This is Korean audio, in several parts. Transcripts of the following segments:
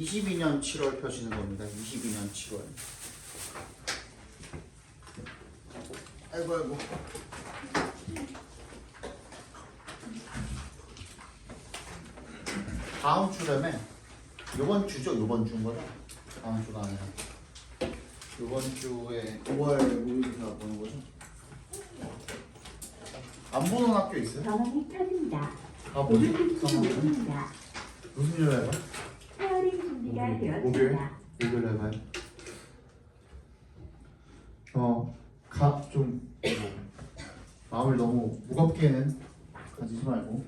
22년 7월 펴시는 겁니다. 22년 7월. 아이고. 다음 주라며. 요번 주죠? 요번 주인 거죠? 다음 주가 아니라. 요번 주에 5월 모의고사 보는 거죠? 안 보는 학교 있어요? 전원이 켜집니다. 아 뭐지? 켜집니다. 무슨 일 해봐? 페어링 준비가 목요일? 되었습니다. 목요일 해봐요. 좀 마음을 너무 무겁게는 가지지 말고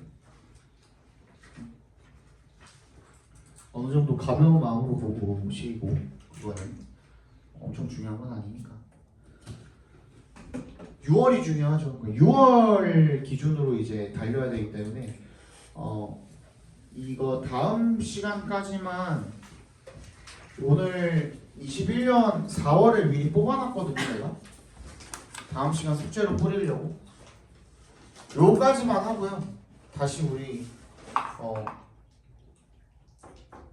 어느 정도 가벼운 마음으로 보고 오시고, 그거는 엄청 중요한 건 아니니까. 6월이 중요하죠. 6월 기준으로 이제 달려야 되기 때문에 이거 다음 시간까지만, 오늘 21년 4월을 미리 뽑아놨거든요. 내가 다음 시간 숙제로 뿌리려고 요까지만 하고요. 다시 우리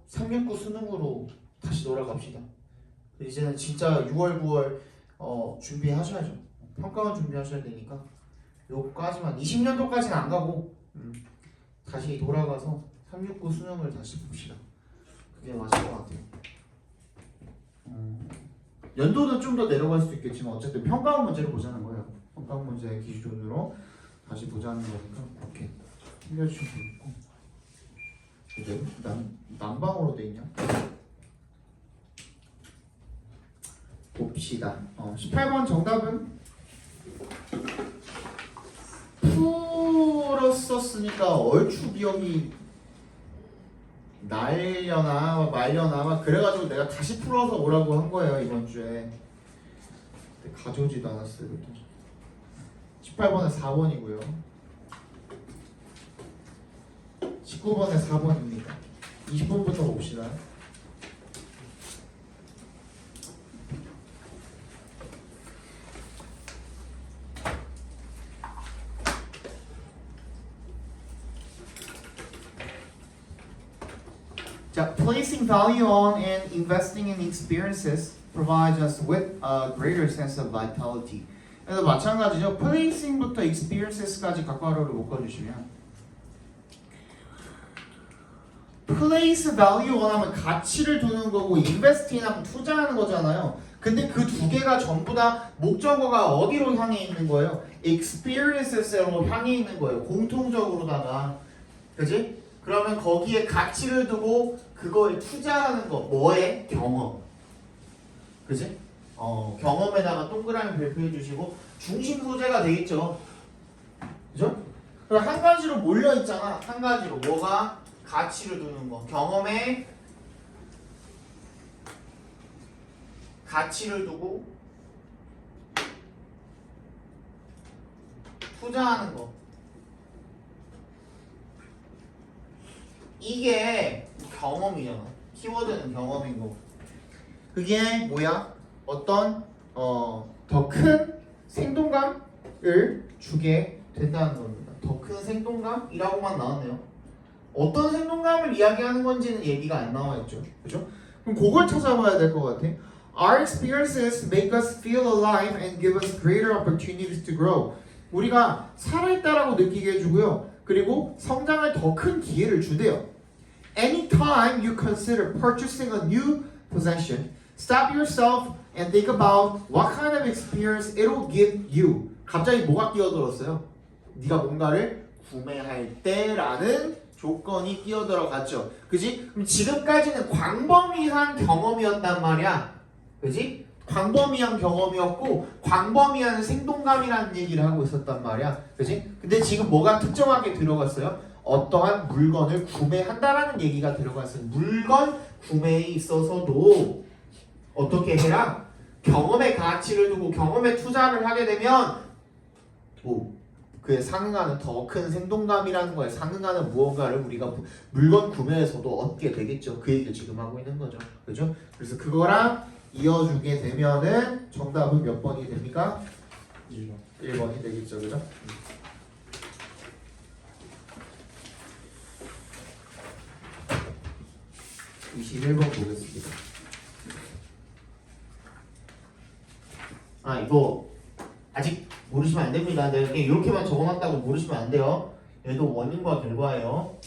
369 수능으로 다시 돌아갑시다. 이제는 진짜 6월 9월 준비하셔야죠. 평가원 준비하셔야 되니까 요까지만, 20년도까지는 안 가고 다시 돌아가서 369 수능을 다시 봅시다. 그게 맞을 것 같아요. 연도는 좀 더 내려갈 수도 있겠지만 어쨌든 평가원 문제를 보자는 거예요. 평가원 문제 기준으로 다시 보자는 거니까 그렇게 챙겨주시면 되겠고. 난방으로 돼 있냐? 봅시다. 18번 정답은 풀었었으니까 얼추 기억이 날려나 말려나 그래가지고 내가 다시 풀어서 오라고 한 거예요 이번 주에. 근데 가져오지도 않았어요. 18번에 4번이고요. 19번에 4번입니다. 20번부터 봅시다. 자, placing value on and investing in experiences provides us with a greater sense of vitality. 그래서 마찬가지죠. placing부터 experiences까지 각괄호를 묶어주시면, place value on 하면 가치를 두는 거고, invest in 하면 투자하는 거잖아요. 근데 그 두 개가 전부 다 목적어가 어디로 향해 있는 거예요? experiences로 향해 있는 거예요. 공통적으로다가. 그지? 그러면 거기에 가치를 두고 그거에 투자하는 거, 뭐에? 경험. 그지? 경험에다가 동그라미 별표해 주시고 중심 소재가 되겠죠. 그죠? 그럼 한 가지로 몰려 있잖아. 한 가지로. 뭐가? 가치를 두는 거. 경험에 가치를 두고 투자하는 거. 이게 경험이잖아. 키워드는 경험인 거고. 그게 뭐야? 어떤 더 큰 생동감을 주게 된다는 겁니다. 더 큰 생동감이라고만 나왔네요. 어떤 생동감을 이야기하는 건지는 얘기가 안 나와 있죠. 그죠? 그럼 그걸 찾아봐야 될 것 같아. Our experiences make us feel alive and give us greater opportunities to grow. 우리가 살아있다라고 느끼게 해주고요. 그리고 성장을 더 큰 기회를 주대요. Anytime you consider purchasing a new possession, stop yourself and think about what kind of experience it'll give you. 갑자기 뭐가 끼어들었어요? 네가 뭔가를 구매할 때라는 조건이 끼어들어갔죠. 그지? 그럼 지금까지는 광범위한 경험이었단 말이야. 그지? 광범위한 경험이었고 광범위한 생동감이라는 얘기를 하고 있었단 말이야. 그지? 근데 지금 뭐가 특정하게 들어갔어요? 어떠한 물건을 구매한다라는 얘기가 들어갔어요. 물건 구매에 있어서도 어떻게 해라? 경험의 가치를 두고 경험에 투자를 하게 되면 그에 상응하는 더 큰 생동감이라는 거에 상응하는 무언가를 우리가 물건 구매에서도 얻게 되겠죠. 그 얘기를 지금 하고 있는 거죠. 그죠? 그래서 그거랑 이어주게 되면은 정답은 몇 번이 됩니까? 1번이 되겠죠. 그죠? 2번 21번 보겠습니다. 아 이거 아직 모르시면 안 됩니다. 내가 그냥 이렇게만 적어놨다고 모르시면 안 돼요. 얘도 원인과 결과예요.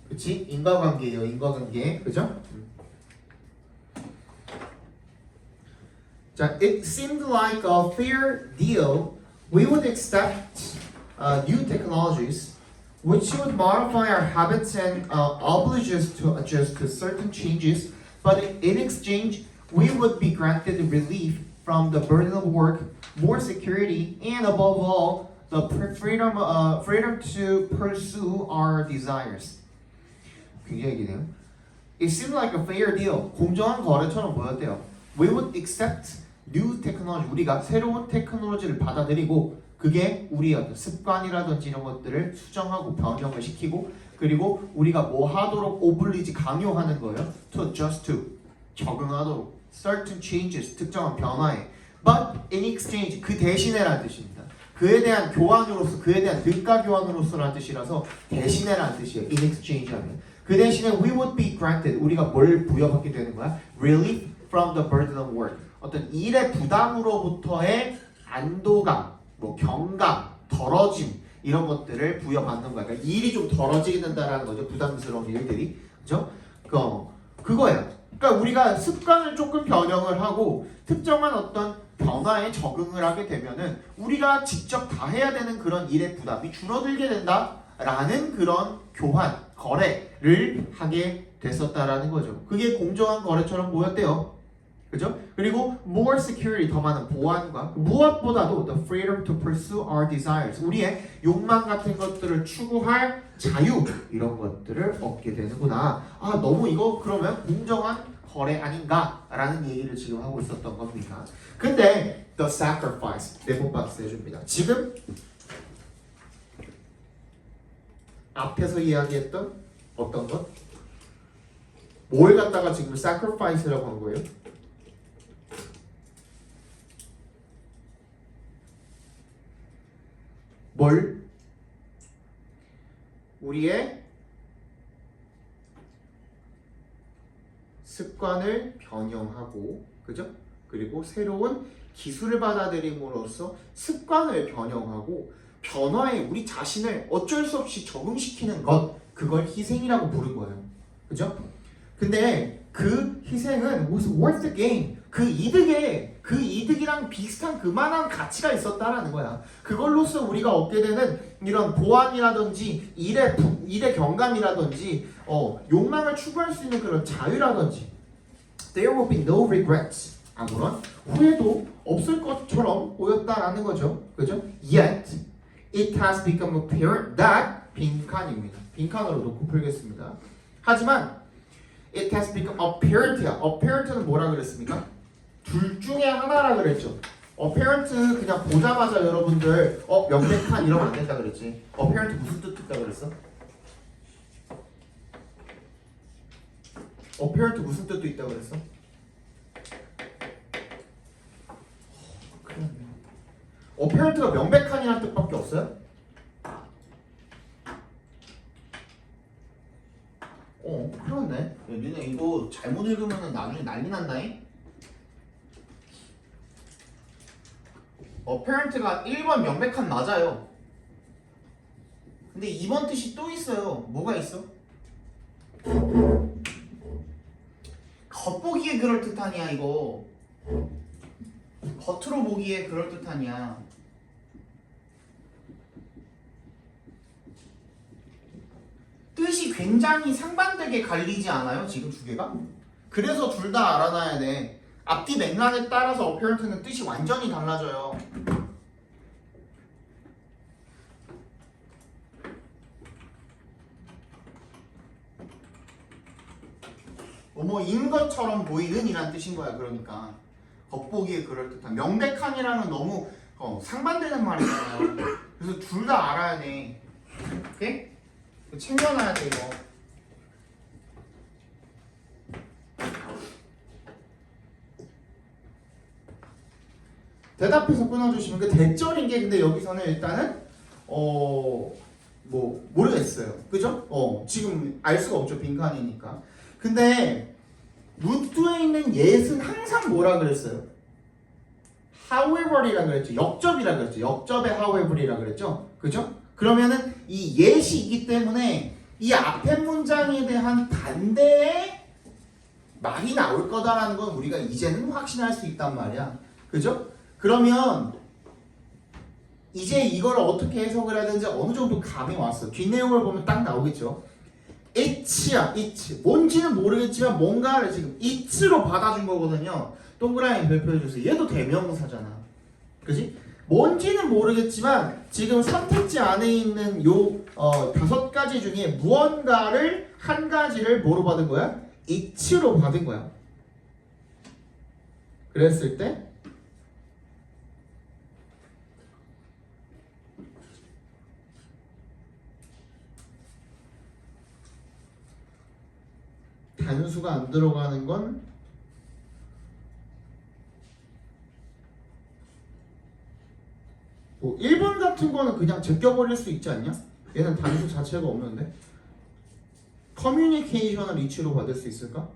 그치? 인과관계예요. 인과관계. 그죠? 자, it seemed like a fair deal. We would accept new technologies which would modify our habits and oblige us to adjust to certain changes, but in exchange, we would be granted relief from the burden of work, more security, and above all, the freedom to pursue our desires. 굉장히 기네요. It seemed like a fair deal. 공정한 거래처럼 보였대요. We would accept new technology. 우리가 새로운 테크놀로지를 받아들이고 그게 우리의 어떤 습관이라든지 이런 것들을 수정하고 변형을 시키고 그리고 우리가 뭐 하도록 오블리지 강요하는 거예요. To adjust to. 적응하도록. Certain changes. 특정한 변화에. But in exchange. 그 대신에라는 뜻입니다. 그에 대한 교환으로서 그에 대한 등가 교환으로서라는 뜻이라서 대신에라는 뜻이에요. In exchange 하면. 그 대신에 we would be granted. 우리가 뭘 부여받게 되는 거야? Relief from the burden of work. 어떤 일의 부담으로부터의 안도감, 뭐 경감, 덜어짐 이런 것들을 부여받는 거야. 그러니까 일이 좀 덜어지게 된다라는 거죠. 부담스러운 일들이, 그죠? 그거예요. 그러니까 우리가 습관을 조금 변형을 하고 특정한 어떤 변화에 적응을 하게 되면은 우리가 직접 다 해야 되는 그런 일의 부담이 줄어들게 된다라는 그런 교환, 거래를 하게 됐었다라는 거죠. 그게 공정한 거래처럼 보였대요. 그죠? 그리고 more security, 더 많은 보안과 무엇보다도 the freedom to pursue our desires, 우리의 욕망 같은 것들을 추구할 자유 이런 것들을 얻게 되는구나. 아 너무 이거 그러면 공정한 거래 아닌가라는 얘기를 지금 하고 있었던 겁니다. 근데 the sacrifice 네모 박스 해줍니다. 지금 앞에서 이야기했던 어떤 것? 뭘 갖다가 지금 sacrifice라고 한 거예요? 뭘? 우리의 습관을 변형하고, 그죠? 그리고 새로운 기술을 받아들임으로써 습관을 변형하고 변화에 우리 자신을 어쩔 수 없이 적응시키는 것, 그걸 희생이라고 부른 거예요. 그죠? 근데 그 희생은 was worth the gain. 그 이득이랑 비슷한 그만한 가치가 있었다라는 거야. 그걸로써 우리가 얻게 되는 이런 보안이라든지 일의 경감이라든지 욕망을 추구할 수 있는 그런 자유라든지 there will be no regrets. 아무런 후회도 없을 것처럼 보였다라는 거죠. 그죠? Yet it has become apparent that 빈칸입니다. 빈칸으로 놓고 풀겠습니다. 하지만 it has become apparent야. apparent는 뭐라 그랬습니까? 둘 중에 하나라 그랬죠. apparent 그냥 보자마자 여러분들 명백한 이러면 안 된다 그랬지. apparent 무슨 뜻 있다 그랬어? apparent 무슨 뜻도 있다 그랬어? apparent가 명백한이라는 뜻밖에 없어요? 그렇네. 니네 이거 잘못 읽으면 나중에 난리 난다잉? apparent가 1번 명백한 맞아요. 근데 2번 뜻이 또 있어요. 뭐가 있어? 겉보기에 그럴듯하냐 이거. 겉으로 보기에 그럴듯하냐. 뜻이 굉장히 상반되게 갈리지 않아요? 지금 두 개가? 그래서 둘 다 알아놔야 돼. 앞뒤 맥락에 따라서 apparent는 뜻이 완전히 달라져요. 뭐인 것처럼 보이는 이란 뜻인 거야. 그러니까 겉보기에 그럴듯한. 명백한이랑은 너무 상반되는 말이잖아요. 그래서 둘 다 알아야 돼. 오케이? 챙겨놔야 돼 이거. 대답해서 끊어주시면 그 대절인 게 근데 여기서는 일단은 뭐 모르겠어요. 그죠? 지금 알 수가 없죠. 빈칸이니까. 근데 루트에 있는 yes은 항상 뭐라 그랬어요? however이라 그랬죠. 역접이라 그랬죠. 역접의 however이라 그랬죠. 그죠? 그러면은 이 yes이 있기 때문에 이 앞에 문장에 대한 반대의 말이 나올 거다라는 건 우리가 이제는 확신할 수 있단 말이야. 그죠? 그러면 이제 이걸 어떻게 해석을 해야 되는지 어느 정도 감이 왔어. 뒷내용을 보면 딱 나오겠죠. it야, it. 뭔지는 모르겠지만 뭔가를 지금 it로 받아준 거거든요. 동그라미 별표해 주세요. 얘도 대명사잖아. 그지? 뭔지는 모르겠지만 지금 선택지 안에 있는 요 5가지 중에 무언가를 한 가지를 뭐로 받은 거야? it로 받은 거야. 그랬을 때 단수가 안 들어가는 건 뭐 1번 같은 거는 그냥 제껴버릴 수 있지 않냐? 얘는 단수 자체가 없는데 커뮤니케이션을 이치로 받을 수 있을까?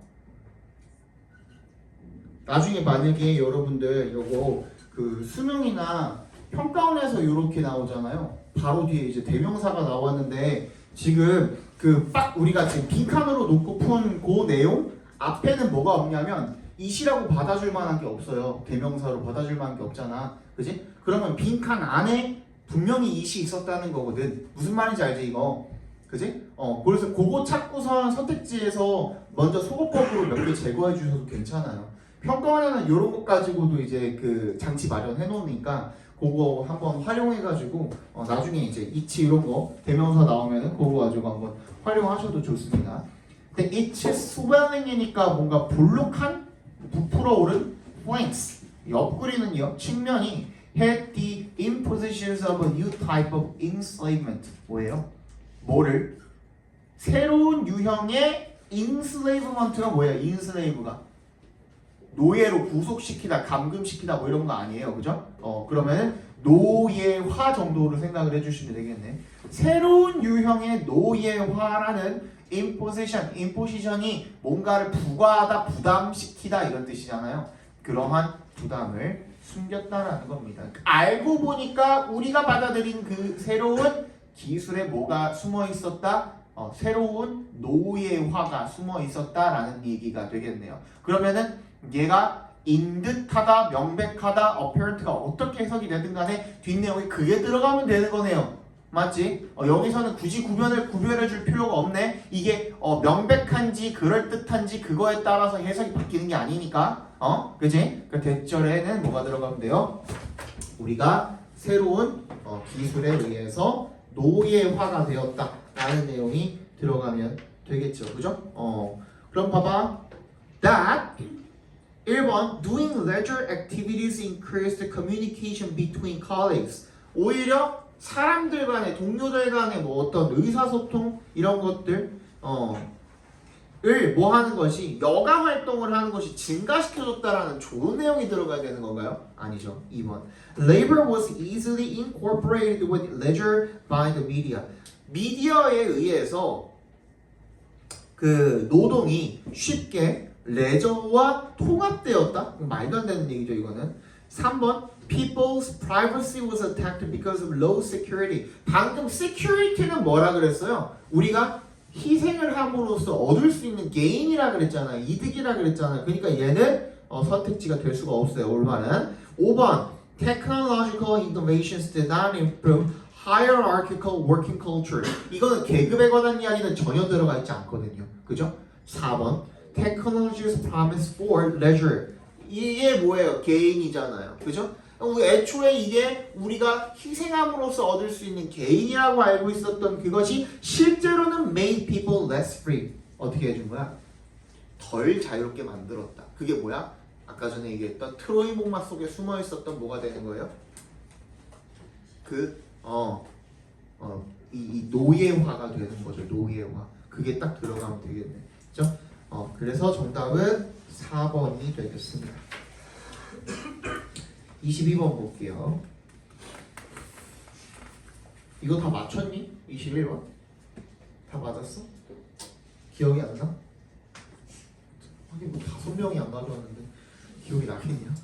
나중에 만약에 여러분들 요거 그 수능이나 평가원에서 이렇게 나오잖아요. 바로 뒤에 이제 대명사가 나왔는데 지금 그 빡 우리가 지금 빈칸으로 놓고 푼 그 내용 앞에는 뭐가 없냐면 it이라고 받아줄 만한 게 없어요. 대명사로 받아줄 만한 게 없잖아. 그지? 그러면 빈칸 안에 분명히 it이 있었다는 거거든. 무슨 말인지 알지 이거? 그지? 그래서 그거 찾고선 선택지에서 먼저 소거법으로 몇 개 제거해 주셔도 괜찮아요. 평가원에는 이런 것 가지고도 이제 그 장치 마련해 놓으니까 그거 한번 활용해 가지고 나중에 이제 itch 이런 거 대명사 나오면은 그거 가지고 한번 활용하셔도 좋습니다. 근데 itch swelling이니까 뭔가 볼록한 부풀어 오른 flanks 옆구리는요 측면이 had the impositions of a new type of enslavement 뭐예요? 뭐를? 새로운 유형의 enslavement가 뭐예요? enslave가 노예로 구속시키다, 감금시키다 뭐 이런 거 아니에요, 그죠? 그러면 노예화 정도로 생각을 해주시면 되겠네. 새로운 유형의 노예화라는 imposition이 뭔가를 부과하다, 부담시키다 이런 뜻이잖아요. 그러한 부담을 숨겼다라는 겁니다. 알고 보니까 우리가 받아들인 그 새로운 기술에 뭐가 숨어 있었다? 새로운 노예화가 숨어 있었다라는 얘기가 되겠네요. 그러면은 얘가 인듯하다, 명백하다, apparent가 어떻게 해석이 되든 간에 뒷내용에 그게 들어가면 되는 거네요. 맞지? 여기서는 굳이 구별해줄 필요가 없네. 이게 명백한지 그럴듯한지 그거에 따라서 해석이 바뀌는 게 아니니까. 그지? 그 대절에는 뭐가 들어가면 돼요? 우리가 새로운 기술에 의해서 노예화가 되었다라는 내용이 들어가면 되겠죠. 그죠? 그럼 봐봐. That 1번 Doing leisure activities increased the communication between colleagues. 오히려 사람들 간에 동료들 간에 뭐 어떤 의사소통 이런 것들 을 뭐 하는 것이 여가 활동을 하는 것이 증가시켜줬다라는 좋은 내용이 들어가야 되는 건가요? 아니죠. 2번 Labor was easily incorporated with leisure by the media. 미디어에 의해서 그 노동이 쉽게 레저와 통합되었다? 말도 안 되는 얘기죠 이거는. 3번 People's privacy was attacked because of low security. 방금 security는 뭐라 그랬어요? 우리가 희생을 함으로써 얻을 수 있는 gain이라 그랬잖아요. 이득이라 그랬잖아요. 그러니까 얘는 선택지가 될 수가 없어요. 올바른. 5번 Technological innovations did not improve hierarchical working culture. 이거는 계급에 관한 이야기는 전혀 들어가 있지 않거든요. 그죠? 4번 Technology's promise for leisure. 이게 뭐예요? 개인이잖아요. 그죠? 애초에 이게 우리가 희생함으로써 얻을 수 있는 개인이라고 알고 있었던 그것이 실제로는 made people less free. 어떻게 해준 거야? 덜 자유롭게 만들었다. 그게 뭐야? 아까 전에 얘기했던 트로이 복마 속에 숨어 있었던 뭐가 되는 거예요? 이 노예화가 되는 거죠. 노예화. 그게 딱 들어가면 되겠네. 그죠? 그래서 정답은 4번이 되겠습니다. 22번 볼게요. 이거 다 맞췄니? 21번? 다 맞았어? 기억이 안 나? 하긴 뭐 5명이 안 가져왔는데 기억이 나겠냐?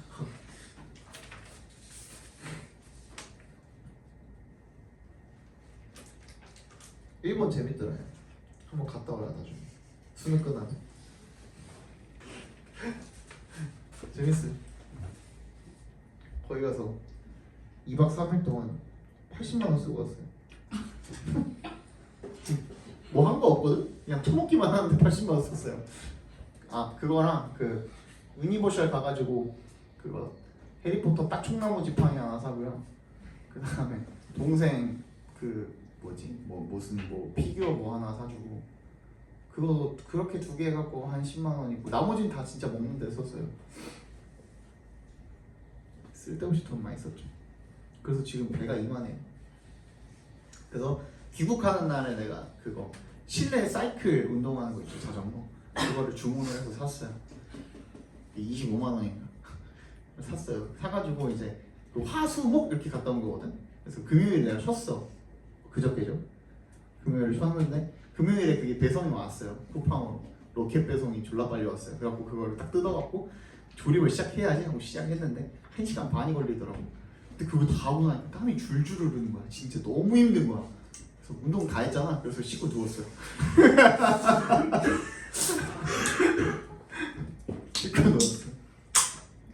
1번 재밌더라. 한번 갔다 와라 나중에. 수능 끝나면. 재밌어. 거기 가서 2박 3일 동안 80만 원 쓰고 왔어요. 뭐 한 거 없거든? 그냥 처먹기만 하는데 80만 원 썼어요. 아 그거랑 그 유니버셜 가가지고 그거 해리포터 딱 총나무 지팡이 하나 사고요. 그 다음에 동생 그 뭐지 무슨 피규어 뭐 하나 사주고 그거 그렇게 2개 갖고 한 10만 원이고 나머지는 다 진짜 먹는 데 썼어요. 쓸데없이 돈 많이 썼죠. 그래서 지금 배가 이만해요. 그래서 귀국하는 날에 내가 그거 실내 사이클 운동하는 거 있죠, 자전거. 그거를 주문을 해서 샀어요. 25만 원인가 샀어요. 사가지고 이제 그 화수목 이렇게 갔다 온 거거든. 그래서 금요일 내가 쉬었어. 그저께죠. 금요일 쉬었는데 금요일에 그게 배송이 왔어요. 쿠팡으로 로켓 배송이 졸라 빨리 왔어요. 그래갖고 그거를 딱 뜯어갖고 조립을 시작해야지 하고 시작했는데 1시간 반이 걸리더라고. 근데 그거 다 하고 나니까 땀이 줄줄 흐르는 거야. 진짜 너무 힘든 거야. 그래서 운동 다 했잖아. 그래서 씻고 누웠어요. 씻고 누웠어요.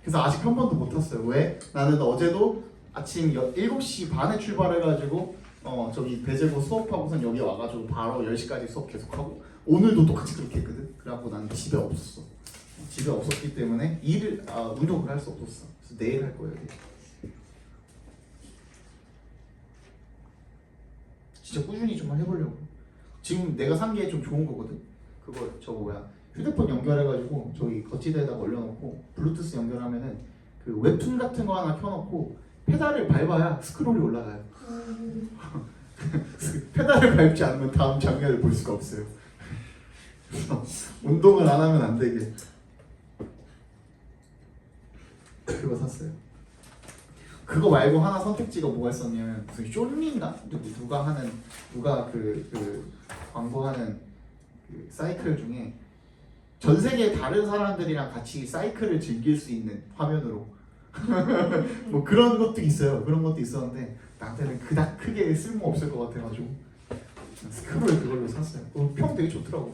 그래서 아직 한 번도 못 탔어요. 왜? 나는 어제도 아침 7시 반에 출발해가지고 저기 배재고 수업하고선 여기 와가지고 바로 10시까지 수업 계속하고 오늘도 똑같이 그렇게 했거든. 그래갖고 난 집에 없었어. 집에 없었기 때문에 운동을 할 수 없었어. 그래서 내일 할 거예요. 진짜 꾸준히 좀 해보려고. 지금 내가 산 게 좀 좋은 거거든. 그거 휴대폰 연결해가지고 저기 거치대에다가 올려놓고 블루투스 연결하면은 그 웹툰 같은 거 하나 켜놓고 페달을 밟아야 스크롤이 올라가요. 페달을 밟지 않으면 다음 장면을 볼 수가 없어요. 운동을 안 하면 안 되게. 그거 샀어요. 그거 말고 하나 선택지가 뭐가 있었냐면 무슨 쇼린가 누가 그 광고하는 그 사이클 중에 전 세계 다른 사람들이랑 같이 사이클을 즐길 수 있는 화면으로 뭐 그런 것도 있어요. 그런 것도 있었는데 나한테는 그닥 크게 쓸모 없을 것 같아가지고 스크롤 그걸로 샀어요. 평 되게 좋더라고.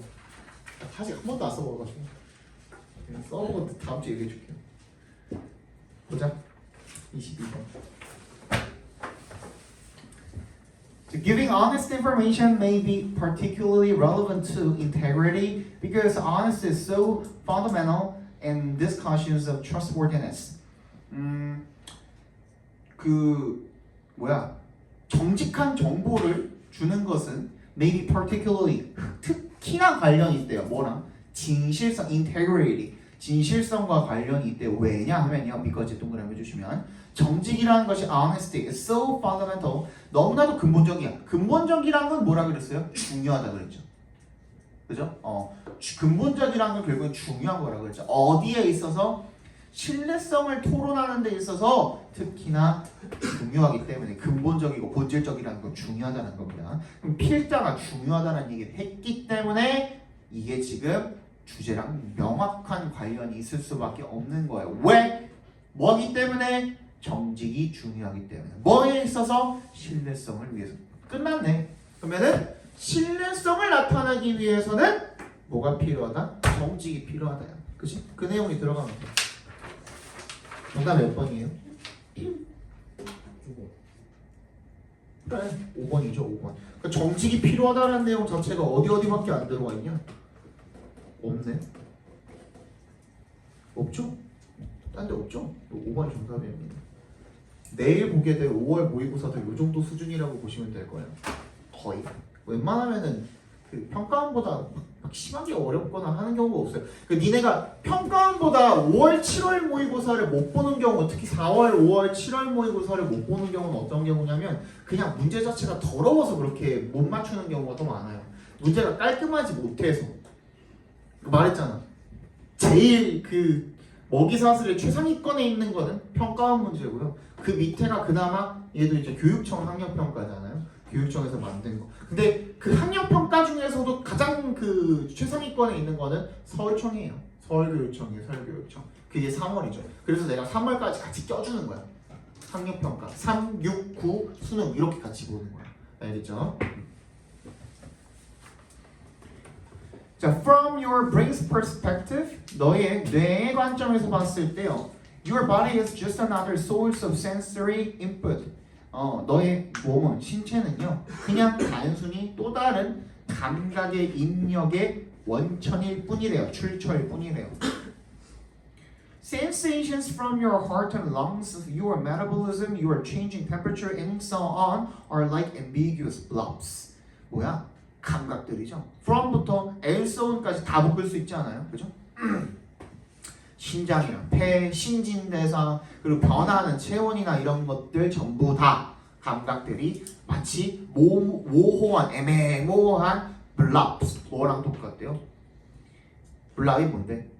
아직 한 번도 안 써봐가지고 써보고 다음 주에 얘기해줄게요. 보자. 22번. So giving honest information may be particularly relevant to integrity because honesty is so fundamental in discussions of trustworthiness. 정직한 정보를 주는 것은 maybe particularly 특히나 관련이 있대요. 뭐랑? 진실성, integrity. 진실성과 관련이 있대요. 왜냐하면요. because 동그라미 해주시면 정직이라는 것이 honesty is so fundamental. 너무나도 근본적이야. 근본적이라는 건 뭐라 그랬어요? 중요하다 그랬죠. 그죠? 근본적이라는 건 결국은 중요한 거라 그랬죠. 어디에 있어서? 신뢰성을 토론하는 데 있어서 특히나 중요하기 때문에 근본적이고 본질적이라는 건 중요하다는 겁니다. 그럼 필자가 중요하다는 얘기를 했기 때문에 이게 지금 주제랑 명확한 관련이 있을 수밖에 없는 거예요. 왜? 뭐기 때문에? 정직이 중요하기 때문에. 뭐에 있어서? 신뢰성을 위해서. 끝났네. 그러면은 신뢰성을 나타내기 위해서는 뭐가 필요하다? 정직이 필요하다. 그치? 그 내용이 들어가면 돼. 정답 몇 번이에요? 5번. 5번이죠, 5번. 그러니까 정직이 필요하다는 내용 자체가 어디밖에 안 들어와 있냐? 없네. 없죠? 딴 데 없죠? 5번이 정답입니다. 내일 보게 될 5월 모의고사도 이 정도 수준이라고 보시면 될 거예요. 거의. 웬만하면은 그 평가원보다 막 심하게 어렵거나 하는 경우가 없어요. 그 니네가 평가원보다 5월, 7월 모의고사를 못 보는 경우, 특히 4월, 5월, 7월 모의고사를 못 보는 경우는 어떤 경우냐면 그냥 문제 자체가 더러워서 그렇게 못 맞추는 경우가 더 많아요. 문제가 깔끔하지 못해서. 말했잖아. 제일 그 먹이사슬의 최상위권에 있는 거는 평가원 문제고요. 그 밑에가 그나마 얘도 이제 교육청 학력평가잖아요. 교육청에서 만든 거. 근데 그 학력 평가 중에서도 가장 그 최상위권에 있는 거는 서울청이에요. 서울교육청이에요. 서울교육청. 그게 3월이죠. 그래서 내가 3월까지 같이 껴주는 거야. 학력 평가 3, 6, 9 수능 이렇게 같이 보는 거야. 알겠죠? 자, from your brain's perspective, 너의 뇌의 관점에서 봤을 때요. Your body is just another source of sensory input. 너의 몸은, 신체는요, 그냥 단순히 또 다른 감각의 입력의 원천일 뿐이래요. 출처일 뿐이래요. Sensations from your heart and lungs, your metabolism, your changing temperature, and so on are like ambiguous blobs. 뭐야? 감각들이죠. from부터 and so on까지 다 묶을 수 있지 않아요? 그죠? 심장이랑 폐, 신진대사, 그리고 변하는 체온이나 이런 것들 전부 다 감각들이 마치 모호한, 애매모호한 blobs. 뭐랑 똑같대요? blob이 뭔데?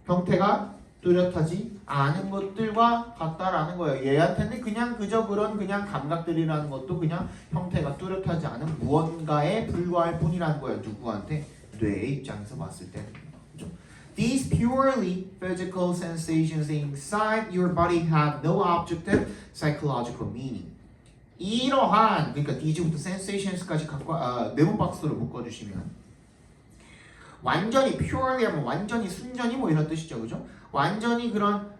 형태가 뚜렷하지 않은 것들과 같다라는 거예요. 얘한테는 그냥 그저 그런 그냥 감각들이라는 것도 그냥 형태가 뚜렷하지 않은 무언가에 불과할 뿐이라는 거예요. 누구한테? 뇌의 입장에서 봤을 때는. 그렇죠? These purely physical sensations inside your body have no objective psychological meaning. 이러한 그러니까 these부터 sensations까지 네모 박스로 묶어주시면 완전히 purely 하면 완전히 순전히 뭐 이런 뜻이죠, 그죠? 완전히 그런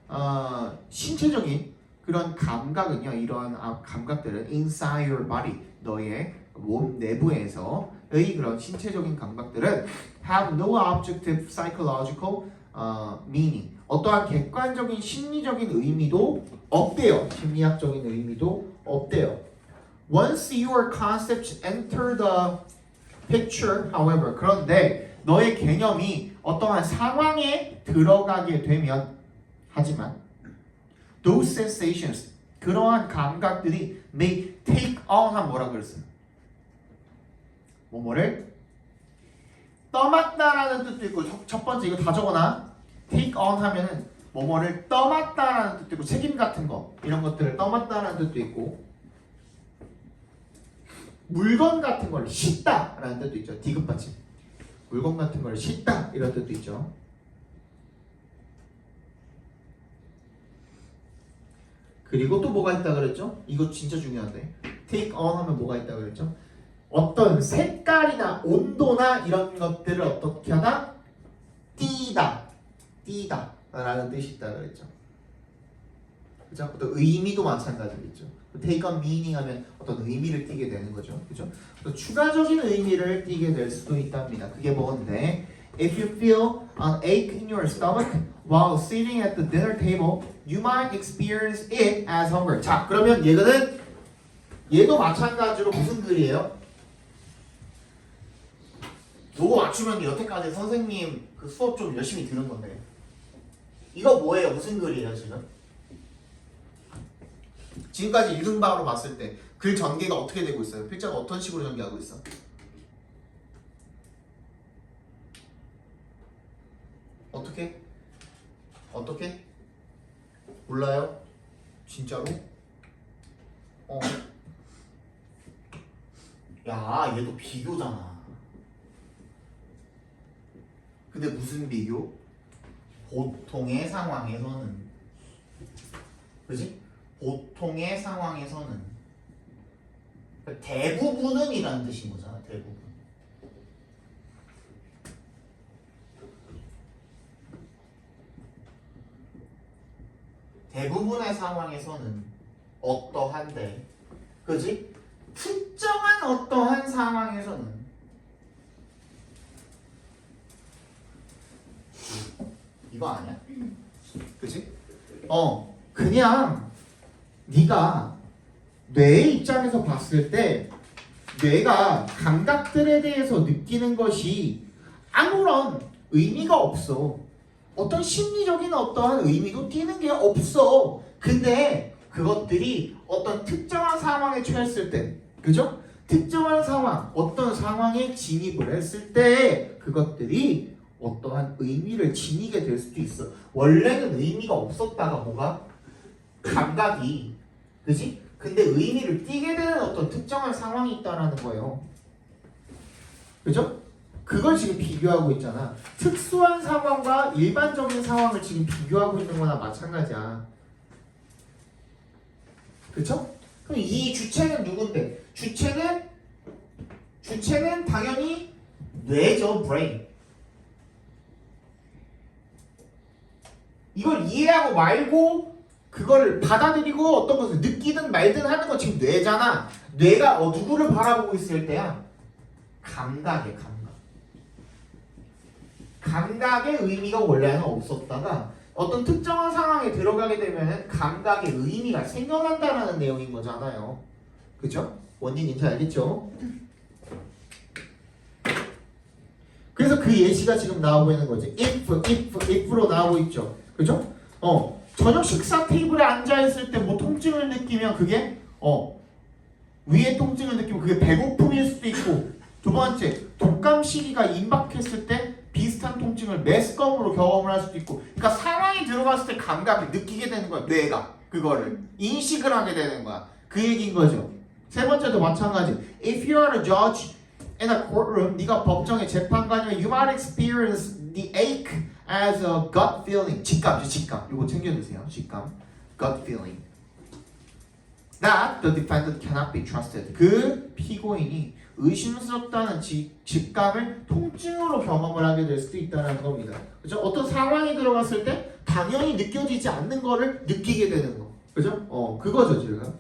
신체적인 그런 감각은요, 이러한 감각들은 inside your body, 너의 몸 내부에서의 그런 신체적인 감각들은 have no objective psychological meaning, 어떠한 객관적인 심리적인 의미도 없대요. 심리학적인 의미도 없대요. Once your concepts enter the picture, however, 그런데 너의 개념이 어떠한 상황에 들어가게 되면, 하지만 those sensations, 그러한 감각들이 may take on 하면 뭐라 그랬어요? 뭐를 떠맡다라는 뜻도 있고, 첫 번째 이거 다 적어놔. take on 하면은 뭐를 떠맡다라는 뜻도 있고, 책임 같은 거 이런 것들을 떠맡다라는 뜻도 있고, 물건 같은 걸 싣다라는 뜻도 있죠. 디귿받침. 물건 같은 걸 싣다 이런 뜻도 있죠. 그리고 또 뭐가 있다 그랬죠? 이거 진짜 중요한데. take on 하면 뭐가 있다 그랬죠? 어떤 색깔이나 온도나 이런 것들을 어떻게 하다? 띄다 라는 뜻이 있다 그랬죠. 그죠? 또 의미도 마찬가지겠죠. take on meaning 하면 어떤 의미를 띠게 되는 거죠. 그죠? 또 추가적인 의미를 띠게 될 수도 있답니다. 그게 뭔데? If you feel an ache in your stomach while sitting at the dinner table, you might experience it as hunger. 자, 그러면 얘도 마찬가지로 무슨 글이에요? 요거 맞추면 여태까지 선생님 그 수업 좀 열심히 들은 건데. 이거 뭐예요? 무슨 글이에요, 지금? 지금까지 읽은 바로 봤을 때 글 전개가 어떻게 되고 있어요? 필자가 어떤 식으로 전개하고 있어? 어떻게? 몰라요? 진짜로? 야, 얘도 비교잖아. 근데 무슨 비교? 보통의 상황에서는, 그지? 보통의 상황에서는 대부분은 이라는 뜻인 거잖아. 대부분. 대부분의 상황에서는 어떠한데, 그지? 특정한 어떠한 상황에서는 이거 아니야? 그지? 그냥 네가 뇌의 입장에서 봤을 때 뇌가 감각들에 대해서 느끼는 것이 아무런 의미가 없어. 어떤 심리적인 어떠한 의미도 띄는 게 없어. 근데 그것들이 어떤 특정한 상황에 처했을 때, 그죠? 특정한 상황, 어떤 상황에 진입을 했을 때 그것들이 어떠한 의미를 지니게 될 수도 있어. 원래는 의미가 없었다가 뭐가? 감각이, 그지? 근데 의미를 띠게 되는 어떤 특정한 상황이 있다라는 거예요. 그죠? 그걸 지금 비교하고 있잖아. 특수한 상황과 일반적인 상황을 지금 비교하고 있는 거나 마찬가지야. 그쵸? 그럼 이 주체는 누군데? 주체는 당연히 뇌죠, brain. 이걸 이해하고 말고 그걸 받아들이고 어떤 것을 느끼든 말든 하는 건 지금 뇌잖아. 뇌가 누구를 바라보고 있을 때야? 감각의 감각. 감각의 의미가 원래는 없었다가 어떤 특정한 상황에 들어가게 되면 감각의 의미가 생겨난다라는 내용인 거잖아요. 그죠? 원인인지 알겠죠? 그래서 그 예시가 지금 나오고 있는 거지. if로 나오고 있죠. 그죠? 저녁 식사 테이블에 앉아있을 때 뭐 통증을 느끼면 그게 위에 통증을 느끼면 그게 배고픔일 수도 있고, 두 번째 독감 시기가 임박했을 때 비슷한 통증을 매스컴으로 경험을 할 수도 있고, 그러니까 상황이 들어갔을 때 감각을 느끼게 되는 거야. 뇌가 그거를 인식을 하게 되는 거야. 그 얘기인 거죠. 세 번째도 마찬가지. If you are a judge in a courtroom, 네가 법정의 재판관이면 you might experience the ache as a gut feeling. 직감이죠, 직감. 이거 챙겨주세요. 직감. gut feeling. That the defendant cannot be trusted. 그 피고인이 의심스럽다는 직감을 통증으로 경험을 하게 될 수도 있다는 겁니다. 그죠? 어떤 상황이 들어갔을 때 당연히 느껴지지 않는 거를 느끼게 되는 거. 그죠? 그거죠, 지금.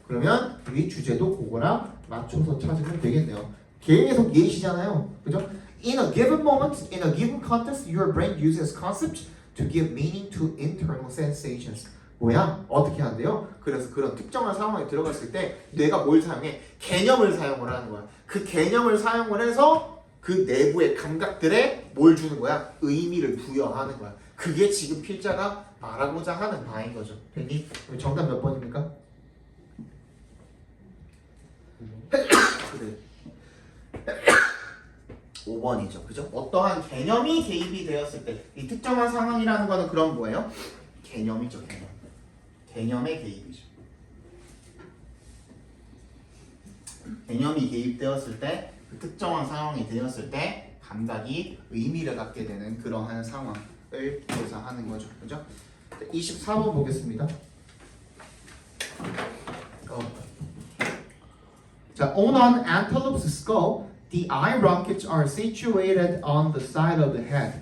그러면 우리 주제도 그거랑 맞춰서 찾으면 되겠네요. 계속 예시잖아요. 그죠? In a given moment, in a given context, your brain uses concepts to give meaning to internal sensations. 뭐야? 어떻게 한대요? 그래서 그런 특정한 상황에 들어갔을 때 뇌가 뭘 사용해? 개념을 사용을 하는 거야. 그 개념을 사용을 해서 그 내부의 감각들에 뭘 주는 거야? 의미를 부여하는 거야. 그게 지금 필자가 말하고자 하는 바인 거죠. 됐니? 정답 몇 번입니까? 그래. 5번이죠. 그죠? 어떠한 개념이 개입이 되었을 때 이 특정한 상황이라는 거는 그런 뭐예요? 개념이죠, 개념. 개념의 개입이죠. 개념이 개입되었을 때, 그 특정한 상황이 되었을 때 감각이 의미를 갖게 되는 그러한 상황을 묘사하는 거죠. 그죠? 24번 보겠습니다. 자, on an antelope's skull, the eye rockets are situated on the side of the head.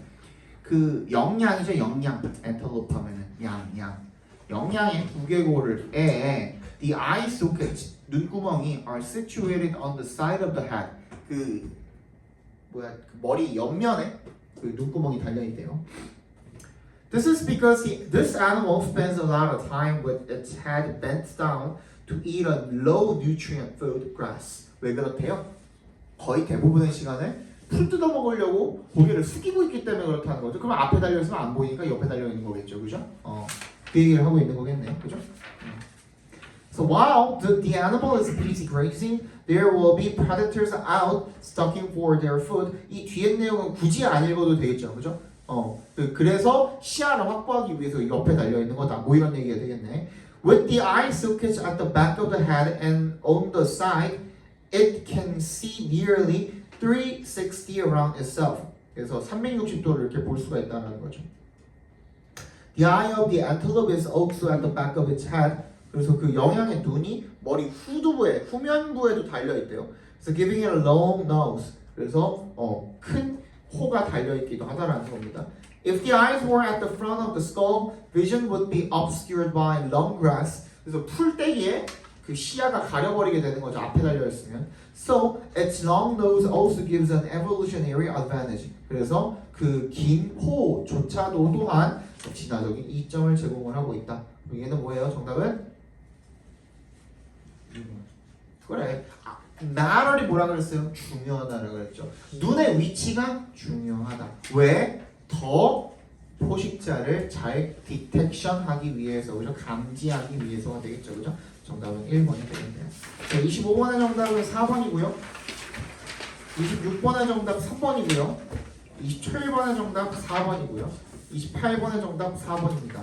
그 영양이죠, 영양. antelope 하면은 양. 영양의 두개골에 the eye sockets, 눈구멍이 are situated on the side of the head. 그 머리 옆면에 그 눈구멍이 달려 있대요. This is because this animal spends a lot of time with its head bent down to eat a low nutrient food, grass. 왜 그렇대요? 거의 대부분의 시간에 풀 뜯어 먹으려고 고개를 숙이고 있기 때문에 그렇다는 거죠. 그럼 앞에 달려 있으면 안 보이니까 옆에 달려 있는 거겠죠, 그죠? 그 얘기를 하고 있는 거겠네, 그죠? So while the animal is busy grazing, there will be predators out stalking for their food. 이 뒤에 내용은 굳이 안 읽어도 되겠죠, 그죠? 그래서 시야를 확보하기 위해서 옆에 달려 있는 거다. 뭐 이런 얘기가 되겠네. With the eye sockets at the back of the head and on the side, it can see nearly 360 around itself. 그래서 360도를 이렇게 볼 수가 있다는 거죠. The eye of the antelope is also at the back of its head. 그래서 그 영양의 눈이 머리 후두부에, 후면부에도 달려 있대요. 그래서 giving it a long nose. 그래서 큰 코가 달려 있기도 하다라는 겁니다. If the eyes were at the front of the skull, vision would be obscured by long grass. 그래서 풀떼기에 그 시야가 가려버리게 되는 거죠. 앞에 달려 있으면. So its long nose also gives an evolutionary advantage. 그래서 그 긴 코조차도 또한 진화적인 이점을 제공을 하고 있다. 얘는 뭐예요? 정답은? 그래. 나열이 뭐라 그랬어요? 중요하다라고 그랬죠. 눈의 위치가 중요하다. 왜? 더 포식자를 잘 디텍션하기 위해서, 그죠? 감지하기 위해서가 되겠죠, 그죠? 정답은 1번이 되겠네요. 자, 25번의 정답은 4번이고요. 26번의 정답 3번이고요. 27번의 정답 4번이고요. 28번의 정답 4번입니다.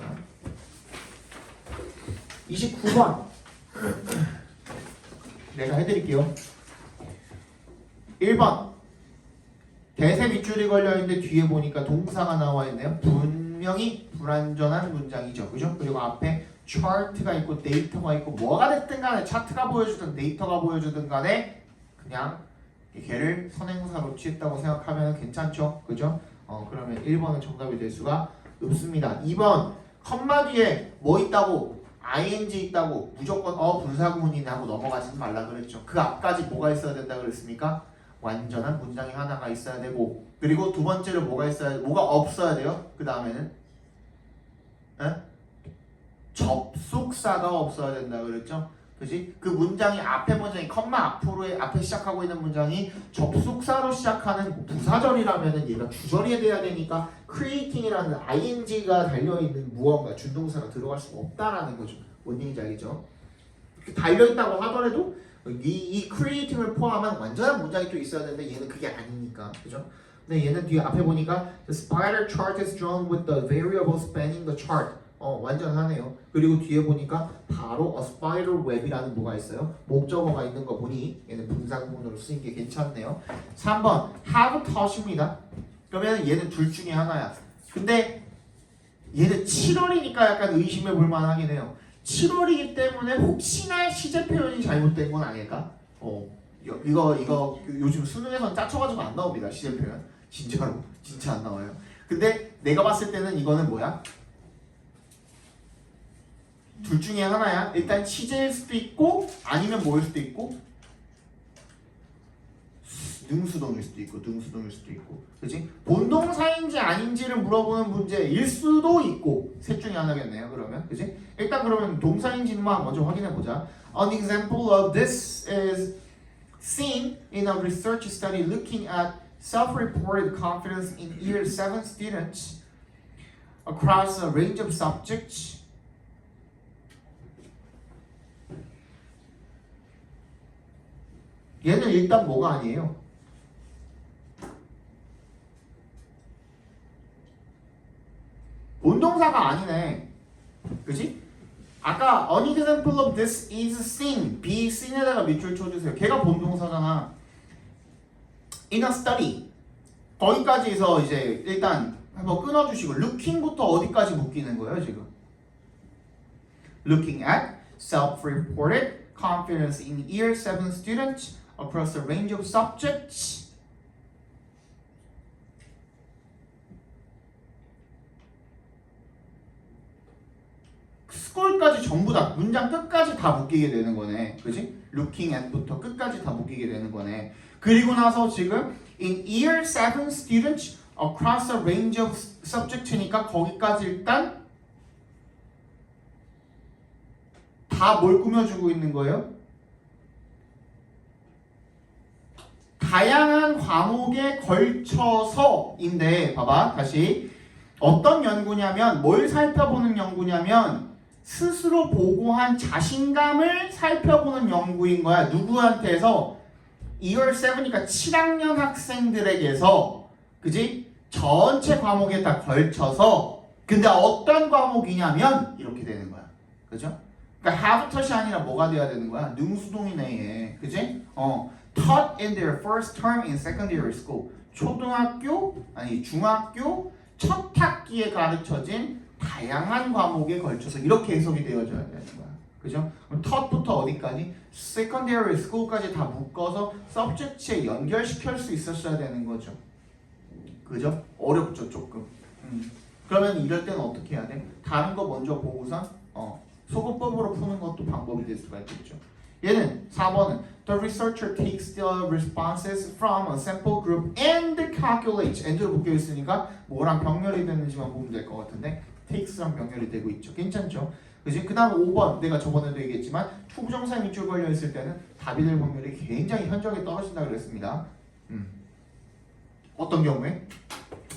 29번 내가 해드릴게요. 1번 대세 밑줄이 걸려있는데 뒤에 보니까 동사가 나와 있네요. 분명히 불완전한 문장이죠. 그죠? 그리고 앞에 차트가 있고 데이터가 있고 뭐가 됐든 간에 차트가 보여주든 데이터가 보여주든 간에 그냥 걔를 선행사로 취했다고 생각하면 괜찮죠? 그죠? 그러면 1번은 정답이 될 수가 없습니다. 2번 컴마 뒤에 뭐 있다고 ing 있다고 무조건 분사구문이네 하고 넘어가지 말라 그랬죠. 그 앞까지 뭐가 있어야 된다 그랬습니까? 완전한 문장이 하나가 있어야 되고 그리고 두 번째로 뭐가 없어야 돼요? 그 다음에는 접속사가 없어야 된다 그랬죠. 그지? 그 문장이 앞에 문장이 컴마 앞에 시작하고 있는 문장이 접속사로 시작하는 부사절이라면은 얘가 주절이 돼야 되니까 creating이라는 ing가 달려있는 무언가 준동사가 들어갈 수가 없다라는 거죠. 뭔 얘기인지 알겠죠? 달려있다고 하더라도 이 creating을 포함한 완전한 문장이 또 있어야 되는데 얘는 그게 아니니까 그죠? 근데 얘는 뒤에 앞에 보니까 the spider chart is drawn with the variable spanning the chart 완전하네요. 그리고 뒤에 보니까 바로 a spider web이라는 뭐가 있어요. 목적어가 있는 거 보니 얘는 분사구문으로 쓰인 게 괜찮네요. 3번 have touch입니다. 그러면 얘는 둘 중에 하나야. 근데 얘는 7월이니까 약간 의심해 볼 만하긴 해요. 7월이기 때문에 혹시나 시제 표현이 잘못된 건 아닐까? 이거 요즘 수능에선 짜쳐가지고 안 나옵니다. 시제 표현 진짜로 진짜 안 나와요. 근데 내가 봤을 때는 이거는 뭐야? 둘 중에 하나야. 일단 시제일 수도 있고 아니면 뭐일 수도 있고 능수동일 수도 있고 그치? 본동사인지 아닌지를 물어보는 문제일 수도 있고 셋 중에 하나겠네요. 그러면 그치? 일단 그러면 동사인지만 먼저 확인해 보자. An example of this is seen in a research study looking at self-reported confidence in year 7 students across a range of subjects. 얘는 일단 뭐가 아니에요? 본동사가 아니네. 그치? 아까 an example of this is seen. be seen에다가 밑줄 쳐주세요. 걔가 본동사잖아. in a study. 거기까지에서 이제 일단 한번 끊어주시고 looking부터 어디까지 묶이는 거예요 지금? Looking at self-reported confidence in year 7 students across a range of subjects. 스콜까지 전부 다 문장 끝까지 다 묶이게 되는 거네. 그지? Looking at부터 끝까지 다 묶이게 되는 거네. 그리고 나서 지금 in year 7 students across a range of subject니까 거기까지 일단 다 뭘 꾸며주고 있는 거예요? 다양한 과목에 걸쳐서인데 봐봐 다시 어떤 연구냐면 뭘 살펴보는 연구냐면 스스로 보고한 자신감을 살펴보는 연구인 거야. 누구한테서? 2월 7이니까 7학년 학생들에게서 그지? 전체 과목에 다 걸쳐서 근데 어떤 과목이냐면 이렇게 되는 거야. 그죠? 그러니까 have touch이 아니라 뭐가 돼야 되는 거야? 능수동이네 얘. 그지? Taught in their first term in secondary school. 중학교 첫 학기에 가르쳐진 다양한 과목에 걸쳐서 이렇게 해석이 되어져야 되는 거야. 그죠? 그럼 taught부터 어디까지? secondary school까지 다 묶어서 subject에 연결시킬 수 있었어야 되는 거죠. 그죠? 어렵죠 조금. 그러면 이럴 때는 어떻게 해야 돼? 다른 거 먼저 보고서 소거법으로 푸는 것도 방법이 될 수가 있겠죠. 얘는 4번은 The researcher takes the responses from a sample group and calculates. and로 묶여 있으니까 뭐랑 병렬이 되는지만 보면 될 것 같은데 takes랑 병렬이 되고 있죠. 괜찮죠? 그지? 그 다음 5번 내가 저번에도 얘기했지만 투부정사 밑줄 걸려 있을 때는 답이 될 확률이 굉장히 현저하게 떨어진다 그랬습니다. 어떤 경우에?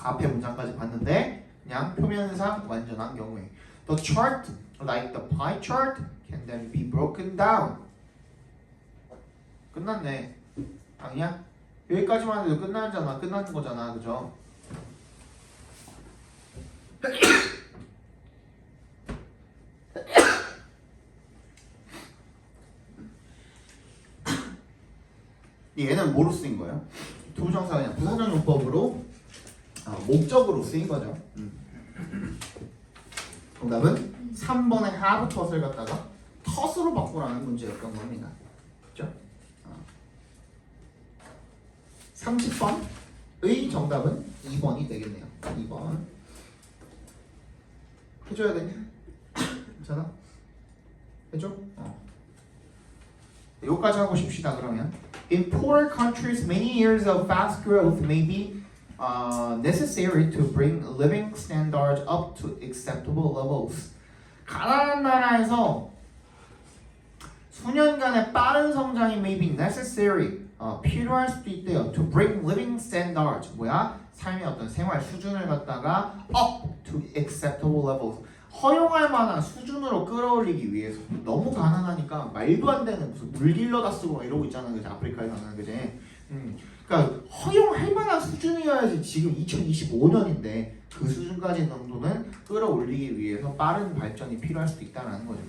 앞에 문장까지 봤는데 그냥 표면상 완전한 경우에 The chart, like the pie chart, can then be broken down. 끝났네. 아니야? 여기까지만 해도 끝나는 거잖아. 그죠? 얘는 뭐로 쓰인 거예요? 투부정사가 그냥 부사적 용법으로 목적으로 쓰인 거죠. 정답은 3번의 have taught 갖다가 텄으로 바꾸라는 문제였던 겁니다. 그렇죠? 30번의 정답은 2번이 되겠네요. 2번 해줘야 되냐? 괜찮아? 해줘? 여기까지 하고 싶시다. 그러면 In poor countries, many years of fast growth may be necessary to bring living standards up to acceptable levels. 가난한 나라에서 수년간의 빠른 성장이 may be necessary 필요할 수도 있대요. To bring living standards 뭐야? 삶의 어떤 생활 수준을 갖다가 up to acceptable levels 허용할 만한 수준으로 끌어올리기 위해서. 너무 가난하니까 말도 안 되는 무슨 물길러다 쓰고 이러고 있잖아, 그지? 아프리카에서는, 그지? 그러니까 허용할 만한 수준이어야지. 지금 2025년인데 그 수준까지 정도는 끌어올리기 위해서 빠른 발전이 필요할 수도 있다는 거죠.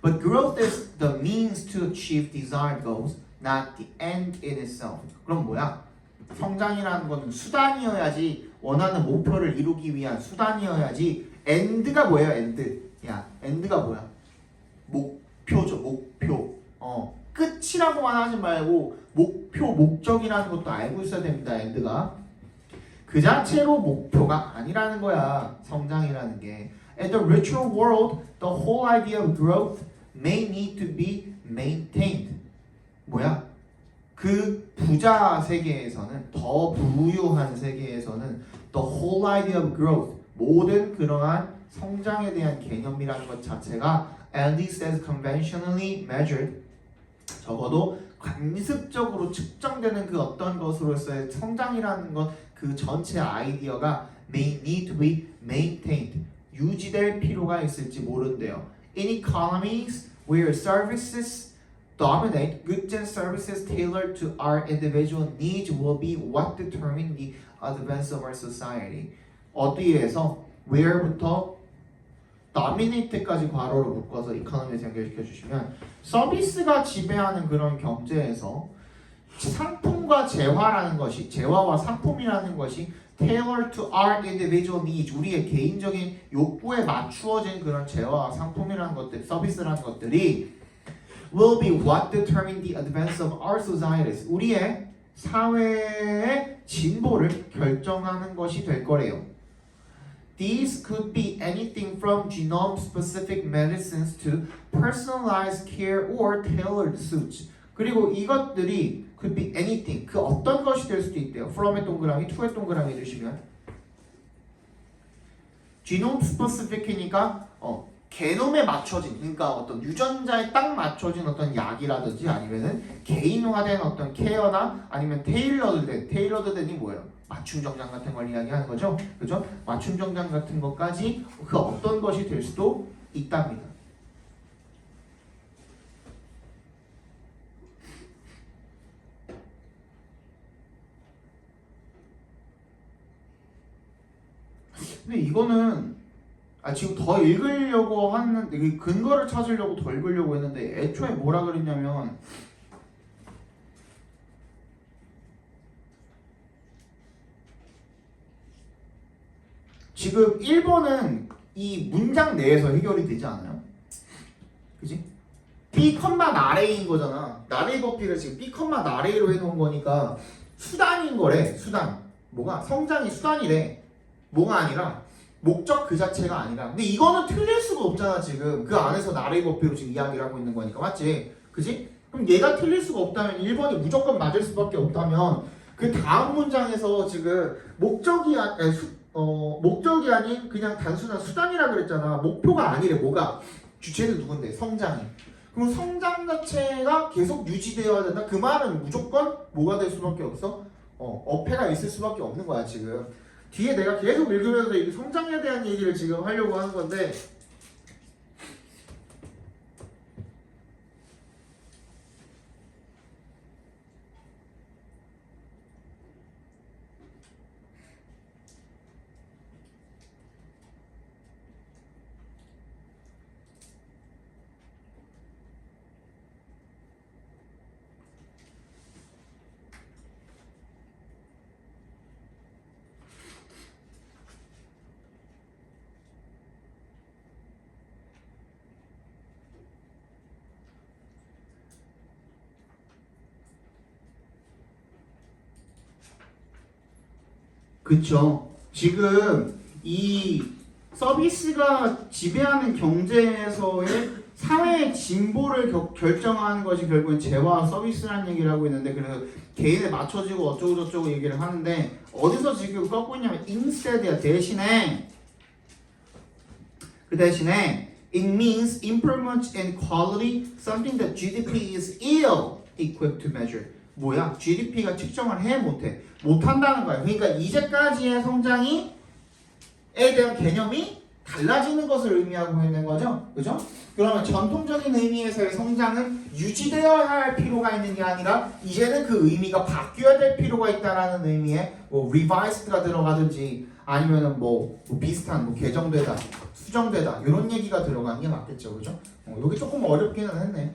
But growth is the means to achieve desired goals, not the end in itself. 그럼 뭐야? 성장이라는 것은 수단이어야지, 원하는 목표를 이루기 위한 수단이어야지. end가 뭐예요? end. 야, end가 뭐야? 목표죠, 목표. 끝이라고만 하지 말고 목표, 목적이라는 것도 알고 있어야 됩니다. end가 그 자체로 목표가 아니라는 거야. 성장이라는 게. In the richer world, the whole idea of growth may need to be maintained. 뭐야? 그 부자 세계에서는, 더 부유한 세계에서는 the whole idea of growth, 모든 그러한 성장에 대한 개념이라는 것 자체가 at least as conventionally measured, 적어도 관습적으로 측정되는 그 어떤 것으로서의 성장이라는 것, 그 전체 아이디어가 may need to be maintained, 유지될 필요가 있을지 모른대요. In economies where services dominate, goods and services tailored to our individual needs will be what determine the advance of our society. 어디에서 where부터 dominate까지 괄호로 묶어서 economy에서 연결시켜 주시면, 서비스가 지배하는 그런 경제에서 상품과 재화라는 것이, 재화와 상품이라는 것이 tailored to our individual needs, 우리의 개인적인 욕구에 맞추어진 그런 재화와 상품이라는 것들, 서비스라는 것들이 will be what determine the advance of our societies, 우리의 사회의 진보를 결정하는 것이 될 거래요. These could be anything from genome-specific medicines to personalized care or tailored suits. 그리고 이것들이 could be anything, 그 어떤 것이 될 수도 있대요. from의 동그라미, to의 동그라미 넣으시면 genome-specific이니까 게놈에 맞춰진, 그러니까 어떤 유전자에 딱 맞춰진 어떤 약이라든지 아니면은 개인화된 어떤 케어나 아니면 테일러드된이 뭐예요? 맞춤 정장 같은 걸 이야기하는 거죠, 그죠? 맞춤 정장 같은 것까지 그 어떤 것이 될 수도 있답니다. 근데 이거는 지금 더 읽으려고 하는데, 근거를 찾으려고 더 읽으려고 했는데 애초에 뭐라 그랬냐면 지금 1번은 이 문장 내에서 해결이 되지 않아요? 그지? B, 나레인 거잖아. 나레이 버피를 지금 B, 나레이로 해놓은 거니까 수단인 거래. 수단. 뭐가? 성장이 수단이래. 뭐가 아니라 목적 그 자체가 아니라. 근데 이거는 틀릴 수가 없잖아. 지금 그 안에서 나레이 버피로 지금 이야기를 하고 있는 거니까. 맞지? 그지? 그럼 얘가 틀릴 수가 없다면 1번이 무조건 맞을 수밖에 없다면 그 다음 문장에서 지금 목적이 아닌 그냥 단순한 수단이라 그랬잖아. 목표가 아니래. 뭐가? 주체는 누군데? 성장이. 그럼 성장 자체가 계속 유지되어야 된다? 그 말은 무조건 뭐가 될 수밖에 없어? 어폐가 있을 수밖에 없는 거야. 지금 뒤에 내가 계속 읽으면서 이 성장에 대한 얘기를 지금 하려고 하는 건데, 그쵸. 지금 이 서비스가 지배하는 경제에서의 사회의 진보를 결정하는 것이 결국은 재화 서비스라는 얘기를 하고 있는데, 그래서 개인에 맞춰지고 어쩌고 저쩌고 얘기를 하는데, 어디서 지금 꺾고 있냐면 instead이야. 대신에 그 대신에 it means improvement in quality, something that GDP is ill equipped to measure. 뭐야? GDP가 측정을 해 못해. 못한다는 거야. 그러니까 이제까지의 성장이 에 대한 개념이 달라지는 것을 의미하고 있는 거죠. 그죠? 그러면 전통적인 의미에서의 성장은 유지되어야 할 필요가 있는 게 아니라 이제는 그 의미가 바뀌어야 될 필요가 있다라는 의미의 뭐 revised가 들어가든지 아니면은 뭐 비슷한 뭐 개정되다, 수정되다 이런 얘기가 들어가는 게 맞겠죠. 그죠? 여기 조금 어렵기는 했네.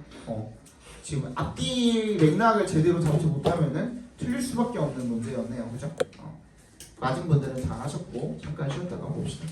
지금 앞뒤 맥락을 제대로 잡지 못하면은 틀릴 수밖에 없는 문제였네요. 그죠? 맞은 분들은 잘 하셨고 잠깐 쉬었다가 봅시다.